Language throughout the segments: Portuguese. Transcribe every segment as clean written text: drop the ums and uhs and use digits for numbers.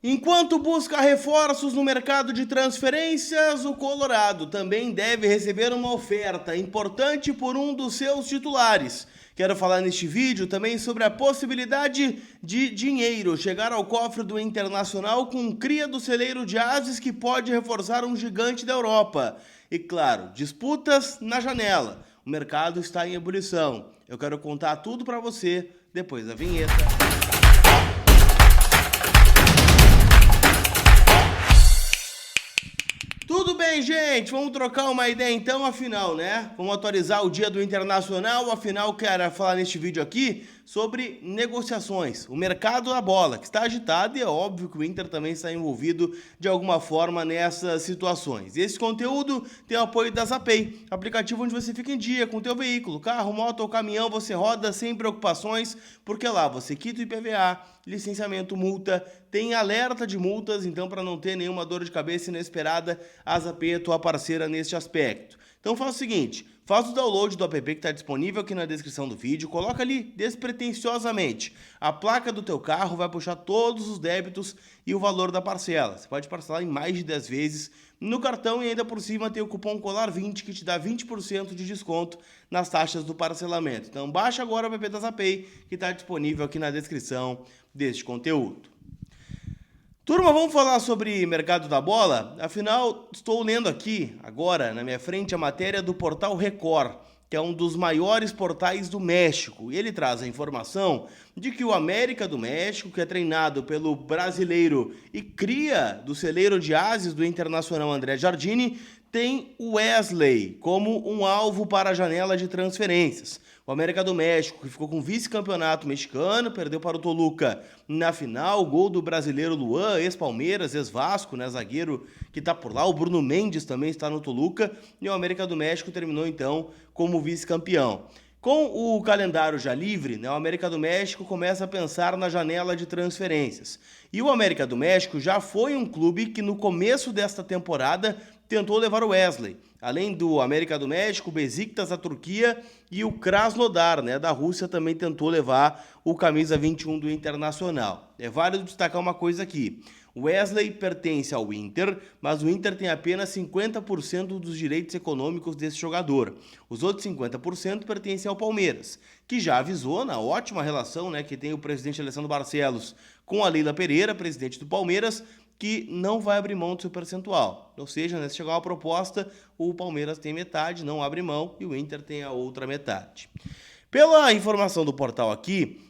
Enquanto busca reforços no mercado de transferências, o Colorado também deve receber uma oferta importante por um dos seus titulares. Quero falar neste vídeo também sobre a possibilidade de dinheiro chegar ao cofre do Internacional com cria do celeiro de ases que pode reforçar um gigante da Europa. E claro, disputas na janela. O mercado está em ebulição. Eu quero contar tudo para você depois da vinheta. Tudo bem, gente? Vamos trocar uma ideia então, afinal, né? Vamos atualizar o dia do Internacional, afinal, quero falar neste vídeo aqui sobre negociações, o mercado da bola, que está agitado e é óbvio que o Inter também está envolvido de alguma forma nessas situações. Esse conteúdo tem o apoio da Zapay, aplicativo onde você fica em dia com o teu veículo, carro, moto ou caminhão, você roda sem preocupações, porque lá você quita o IPVA, licenciamento, multa, tem alerta de multas, então para não ter nenhuma dor de cabeça inesperada, a Zapay é tua parceira neste aspecto. Então faça o seguinte, faz o download do app que está disponível aqui na descrição do vídeo, coloca ali despretensiosamente. A placa do teu carro vai puxar todos os débitos e o valor da parcela. Você pode parcelar em mais de 10 vezes no cartão e ainda por cima tem o cupom COLAR20 que te dá 20% de desconto nas taxas do parcelamento. Então baixa agora o app da Zapay que está disponível aqui na descrição deste conteúdo. Turma, vamos falar sobre mercado da bola? Afinal, estou lendo aqui, agora, na minha frente, a matéria do portal Record, que é um dos maiores portais do México. E ele traz a informação de que o América do México, que é treinado pelo brasileiro e cria do celeiro de ases do Internacional André Jardine, tem o Wesley como um alvo para a janela de transferências. O América do México, que ficou com o vice-campeonato mexicano, perdeu para o Toluca na final, gol do brasileiro Luan, ex-Palmeiras, ex-Vasco, né, zagueiro que está por lá, o Bruno Mendes também está no Toluca, e o América do México terminou então como vice-campeão. Com o calendário já livre, né, o América do México começa a pensar na janela de transferências. E o América do México já foi um clube que no começo desta temporada tentou levar o Wesley. Além do América do México, o Besiktas da Turquia e o Krasnodar, né, da Rússia, também tentou levar o camisa 21 do Internacional. É válido destacar uma coisa aqui. O Wesley pertence ao Inter, mas o Inter tem apenas 50% dos direitos econômicos desse jogador. Os outros 50% pertencem ao Palmeiras, que já avisou na ótima relação, né, que tem o presidente Alessandro Barcelos com a Leila Pereira, presidente do Palmeiras, que não vai abrir mão do seu percentual. Ou seja, né, se chegar uma proposta, o Palmeiras tem metade, não abre mão, e o Inter tem a outra metade. Pela informação do portal aqui,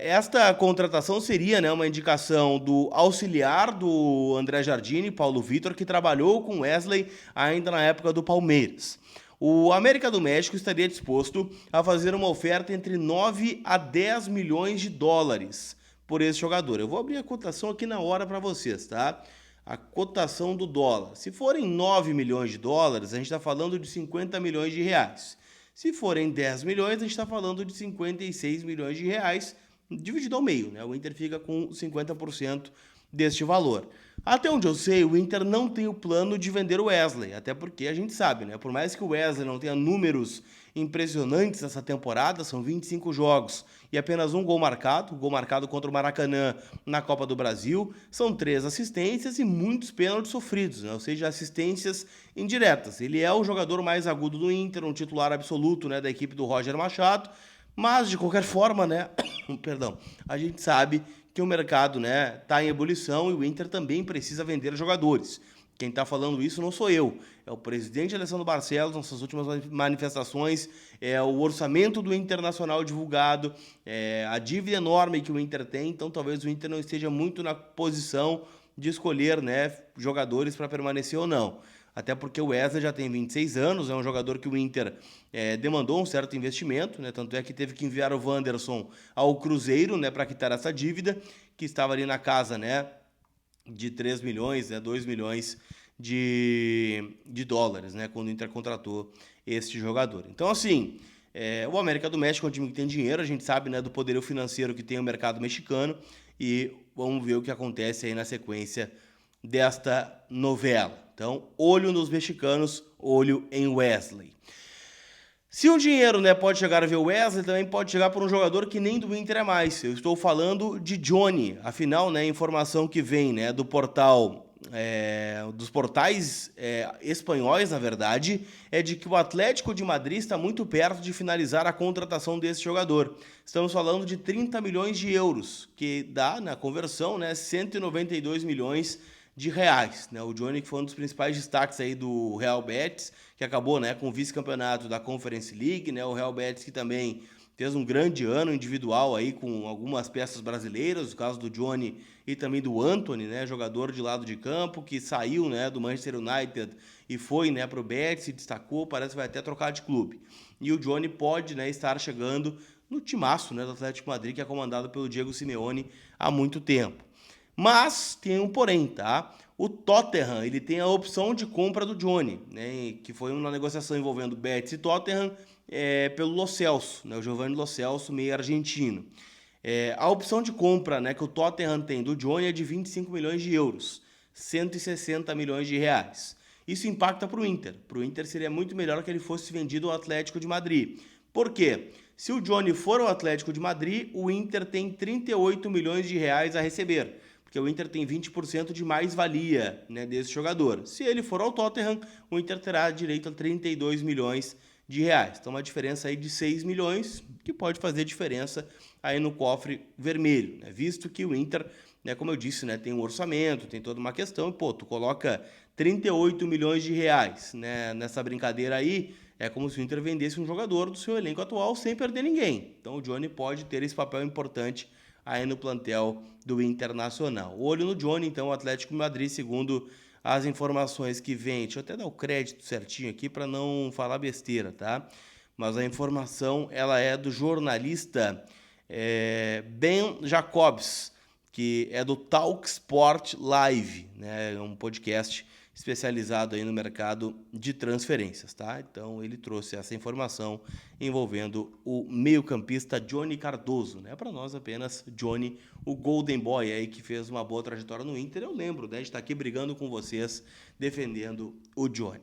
esta contratação seria, né, uma indicação do auxiliar do André Jardine, Paulo Vitor, que trabalhou com Wesley ainda na época do Palmeiras. O América do México estaria disposto a fazer uma oferta entre 9 a 10 milhões de dólares por esse jogador. Eu vou abrir a cotação aqui na hora para vocês, tá? A cotação do dólar. Se forem 9 milhões de dólares, a gente está falando de 50 milhões de reais. Se forem 10 milhões, a gente está falando de 56 milhões de reais, dividido ao meio, né? O Inter fica com 50% deste valor. Até onde eu sei, o Inter não tem o plano de vender o Wesley, até porque a gente sabe, né? Por mais que o Wesley não tenha números impressionantes essa temporada, são 25 jogos e apenas um gol marcado contra o Maracanã na Copa do Brasil, são 3 assistências e muitos pênaltis sofridos, né? Ou seja, assistências indiretas. Ele é o jogador mais agudo do Inter, um titular absoluto, né, da equipe do Roger Machado, mas de qualquer forma, né, perdão, a gente sabe que o mercado, né, tá em ebulição e o Inter também precisa vender jogadores. Quem está falando isso não sou eu, é o presidente Alessandro Barcelos, nas suas últimas manifestações, é o orçamento do Internacional divulgado, a dívida enorme que o Inter tem, então talvez o Inter não esteja muito na posição de escolher, né, jogadores para permanecer ou não. Até porque o Wesley já tem 26 anos, é um jogador que o Inter demandou um certo investimento, né? Tanto é que teve que enviar o Wanderson ao Cruzeiro, né, para quitar essa dívida, que estava ali na casa, né, de 3 milhões, né, 2 milhões de dólares, né, quando o Inter contratou este jogador. Então, assim, o América do México é um time que tem dinheiro, a gente sabe, né, do poderio financeiro que tem o mercado mexicano, e vamos ver o que acontece aí na sequência desta novela. Então, olho nos mexicanos, olho em Wesley. Se o dinheiro, né, pode chegar a ver o Wesley, também pode chegar por um jogador que nem do Inter é mais. Eu estou falando de Johnny. Afinal, né, a informação que vem, né, do portal, dos portais espanhóis, na verdade, é de que o Atlético de Madrid está muito perto de finalizar a contratação desse jogador. Estamos falando de 30 milhões de euros, que dá, na conversão, né, 192 milhões de reais, né? O Johnny, que foi um dos principais destaques aí do Real Betis, que acabou, né, com o vice-campeonato da Conference League, né? O Real Betis que também fez um grande ano individual aí com algumas peças brasileiras, no caso do Johnny e também do Antony, né, jogador de lado de campo que saiu, né, do Manchester United e foi, né, para o Betis, se destacou, parece que vai até trocar de clube. E o Johnny pode, né, estar chegando no timaço, né, do Atlético de Madrid, que é comandado pelo Diego Simeone há muito tempo. Mas tem um porém, tá? O Tottenham, ele tem a opção de compra do Johnny, né? Que foi uma negociação envolvendo Betis e Tottenham pelo Lo Celso, né? O Giovanni Lo Celso, meio argentino. A opção de compra, né, que o Tottenham tem do Johnny é de 25 milhões de euros, 160 milhões de reais. Isso impacta para o Inter. Para o Inter seria muito melhor que ele fosse vendido ao Atlético de Madrid. Por quê? Se o Johnny for ao Atlético de Madrid, o Inter tem 38 milhões de reais a receber, porque o Inter tem 20% de mais-valia, né, desse jogador. Se ele for ao Tottenham, o Inter terá direito a 32 milhões de reais. Então, uma diferença aí de 6 milhões, que pode fazer diferença aí no cofre vermelho, né? Visto que o Inter, né, como eu disse, né, tem um orçamento, tem toda uma questão, e, pô, tu coloca 38 milhões de reais, né, nessa brincadeira aí, é como se o Inter vendesse um jogador do seu elenco atual sem perder ninguém. Então, o Johnny pode ter esse papel importante aí no plantel do Internacional. Olho no Johnny, então, o Atlético de Madrid, segundo as informações que vem. Deixa eu até dar o crédito certinho aqui para não falar besteira, tá? Mas a informação, ela é do jornalista Ben Jacobs, que é do Talk Sport Live, né? É um podcast especializado aí no mercado de transferências, tá? Então ele trouxe essa informação envolvendo o meio-campista Johnny Cardoso, né? Para nós apenas Johnny, o Golden Boy aí que fez uma boa trajetória no Inter. Eu lembro, né, de estar aqui brigando com vocês, defendendo o Johnny.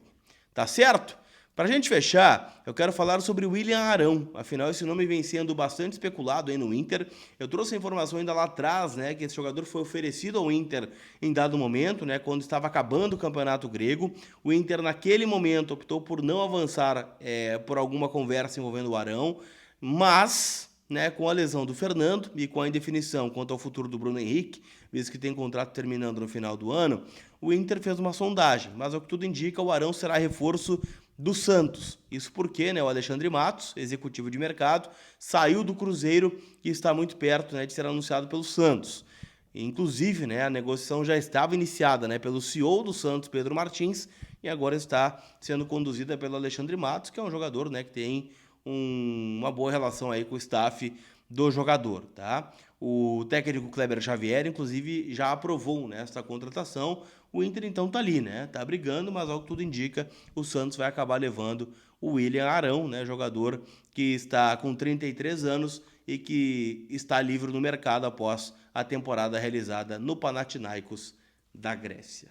Tá certo? Para a gente fechar, eu quero falar sobre o William Arão. Afinal, esse nome vem sendo bastante especulado aí no Inter. Eu trouxe a informação ainda lá atrás, né, que esse jogador foi oferecido ao Inter em dado momento, né, quando estava acabando o campeonato grego. O Inter, naquele momento, optou por não avançar por alguma conversa envolvendo o Arão, mas, né, com a lesão do Fernando e com a indefinição quanto ao futuro do Bruno Henrique, visto que tem contrato terminando no final do ano, o Inter fez uma sondagem, mas ao que tudo indica, o Arão será reforço do Santos. Isso porque, né, o Alexandre Matos, executivo de mercado, saiu do Cruzeiro e está muito perto, né, de ser anunciado pelo Santos. Inclusive, né, a negociação já estava iniciada, né, pelo CEO do Santos, Pedro Martins, e agora está sendo conduzida pelo Alexandre Matos, que é um jogador, né, que tem uma boa relação aí com o staff do jogador, tá? O técnico Kleber Xavier, inclusive, já aprovou, né, essa contratação. O Inter, então, tá ali, né? Tá brigando, mas ao que tudo indica, o Santos vai acabar levando o William Arão, né? Jogador que está com 33 anos e que está livre no mercado após a temporada realizada no Panathinaikos da Grécia.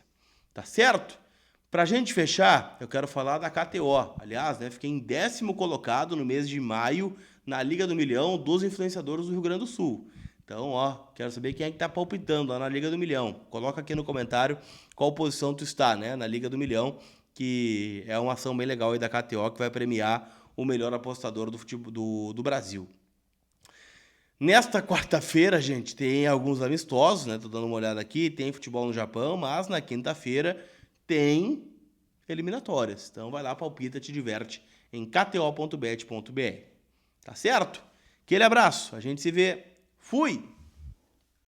Tá certo? Pra gente fechar, eu quero falar da KTO. Aliás, né, fiquei em 10º colocado no mês de maio na Liga do Milhão dos influenciadores do Rio Grande do Sul. Então, ó, quero saber quem é que tá palpitando lá na Liga do Milhão. Coloca aqui no comentário qual posição tu está, né, na Liga do Milhão, que é uma ação bem legal aí da KTO que vai premiar o melhor apostador do futebol do Brasil. Nesta quarta-feira, gente, tem alguns amistosos, né? Tô dando uma olhada aqui, tem futebol no Japão, mas na quinta-feira tem eliminatórias. Então vai lá, palpita, te diverte em kto.bet.br. Tá certo? Aquele abraço, a gente se vê. Fui!